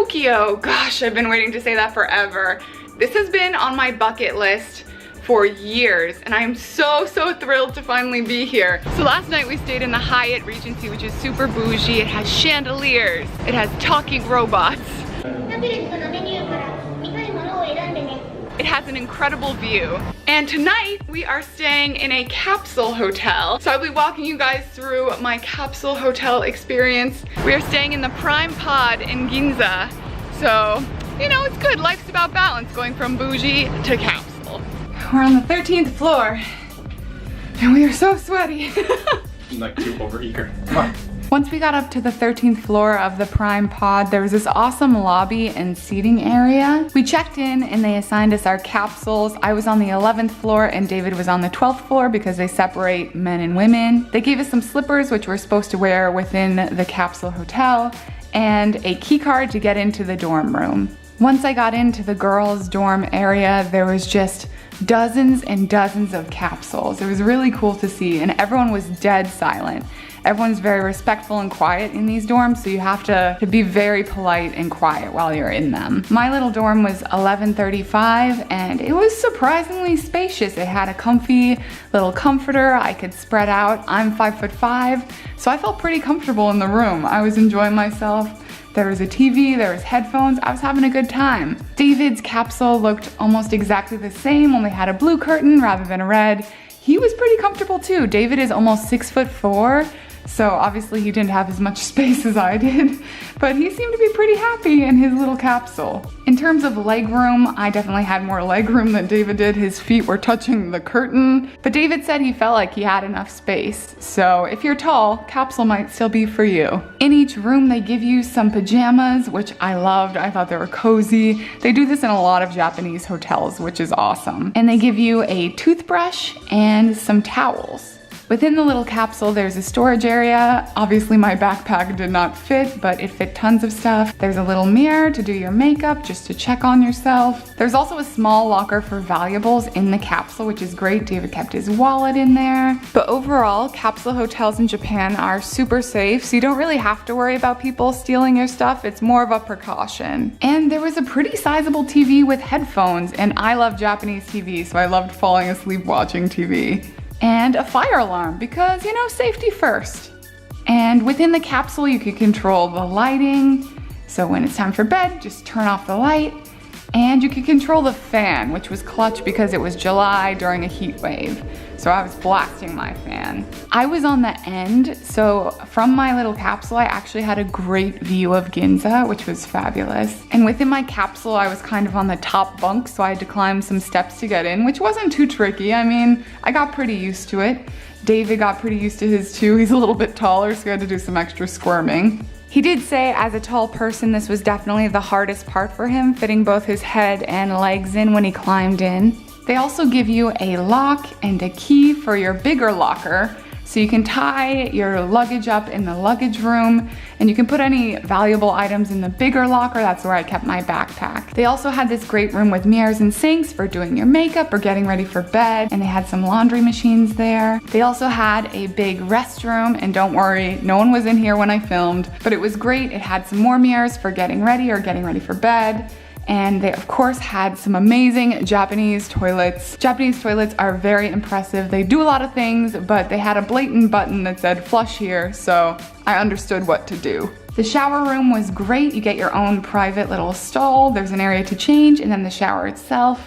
Tokyo. Gosh, I've been waiting to say that forever. This has been on my bucket list for years, and I am so thrilled to finally be here. So last night we stayed in the Hyatt Regency, which is super bougie. It has chandeliers, it has talking robots. It has an incredible view. And tonight we are staying in a capsule hotel. So I'll be walking you guys through my capsule hotel experience. We are staying in the Prime Pod in Ginza. So, you know, it's good. Life's about balance, going from bougie to capsule. We're on the 13th floor, and we are so sweaty. I'm like too overeager. Come on. Once we got up to the 13th floor of the Prime Pod, there was this awesome lobby and seating area. We checked in and they assigned us our capsules. I was on the 11th floor and David was on the 12th floor because they separate men and women. They gave us some slippers, which we're supposed to wear within the capsule hotel, and a key card to get into the dorm room. Once I got into the girls' dorm area, there was just dozens and dozens of capsules. It was really cool to see, and everyone was dead silent. Everyone's very respectful and quiet in these dorms, so you have to be very polite and quiet while you're in them. My little dorm was 1135, and it was surprisingly spacious. It had a comfy little comforter. I could spread out. I'm 5'5", so I felt pretty comfortable in the room. I was enjoying myself. There was a TV, there was headphones, I was having a good time. David's capsule looked almost exactly the same, only had a blue curtain rather than a red. He was pretty comfortable too. David is almost 6'4", so obviously he didn't have as much space as I did, but he seemed to be pretty happy in his little capsule. In terms of leg room, I definitely had more leg room than David did. His feet were touching the curtain, but David said he felt like he had enough space. So if you're tall, capsule might still be for you. In each room, they give you some pajamas, which I loved. I thought they were cozy. They do this in a lot of Japanese hotels, which is awesome. And they give you a toothbrush and some towels. Within the little capsule, there's a storage area. Obviously my backpack did not fit, but it fit tons of stuff. There's a little mirror to do your makeup, just to check on yourself. There's also a small locker for valuables in the capsule, which is great. David kept his wallet in there. But overall, capsule hotels in Japan are super safe, so you don't really have to worry about people stealing your stuff. It's more of a precaution. And there was a pretty sizable TV with headphones, and I love Japanese TV, so I loved falling asleep watching TV. And a fire alarm because, you know, safety first. And within the capsule, you can control the lighting. So when it's time for bed, just turn off the light. And you can control the fan, which was clutch because it was July during a heat wave. So I was blasting my fan. I was on the end, so from my little capsule, I actually had a great view of Ginza, which was fabulous. And within my capsule, I was kind of on the top bunk, so I had to climb some steps to get in, which wasn't too tricky. I mean, I got pretty used to it. David got pretty used to his too. He's a little bit taller, so he had to do some extra squirming. He did say as a tall person, this was definitely the hardest part for him, fitting both his head and legs in when he climbed in. They also give you a lock and a key for your bigger locker, so you can tie your luggage up in the luggage room, and you can put any valuable items in the bigger locker. That's where I kept my backpack. They also had this great room with mirrors and sinks for doing your makeup or getting ready for bed, and they had some laundry machines there. They also had a big restroom, and don't worry, no one was in here when I filmed, but it was great. It had some more mirrors for getting ready or getting ready for bed. And they of course had some amazing Japanese toilets. Japanese toilets are very impressive. They do a lot of things, but they had a blatant button that said flush here, so I understood what to do. The shower room was great. You get your own private little stall. There's an area to change, and then the shower itself.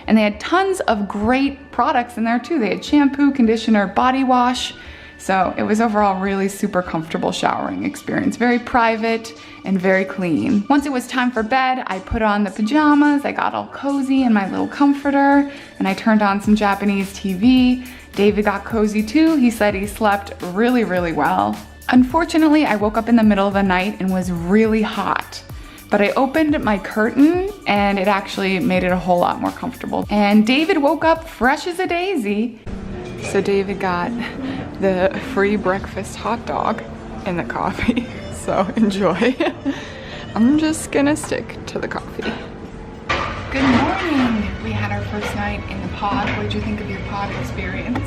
And they had tons of great products in there too. They had shampoo, conditioner, body wash. So it was overall really super comfortable showering experience. Very private and very clean. Once it was time for bed, I put on the pajamas. I got all cozy in my little comforter, and I turned on some Japanese TV. David got cozy too. He said he slept really, really well. Unfortunately, I woke up in the middle of the night and was really hot. But I opened my curtain and it actually made it a whole lot more comfortable. And David woke up fresh as a daisy. So David got the free breakfast hot dog and the coffee, so enjoy. I'm just gonna stick to the coffee. Good morning. We had our first night in the pod. What did you think of your pod experience?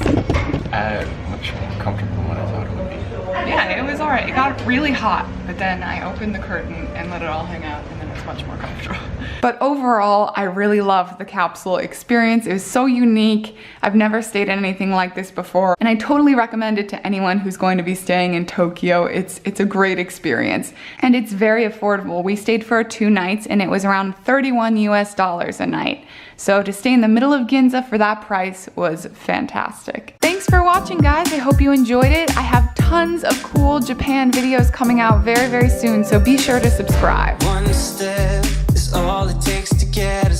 Much more comfortable than what I thought it would be. Yeah, it was alright. It got really hot, but then I opened the curtain and let it all hang out, and then it was much more comfortable. But overall, I really loved the capsule experience. It was so unique. I've never stayed in anything like this before, and I totally recommend it to anyone who's going to be staying in Tokyo. It's a great experience, and it's very affordable. We stayed for 2 nights, and it was around $31 US a night. So to stay in the middle of Ginza for that price was fantastic. Thanks for watching, guys. I hope you enjoyed it. I have tons of cool Japan videos coming out very, very soon, so be sure to subscribe. One step is all it takes to get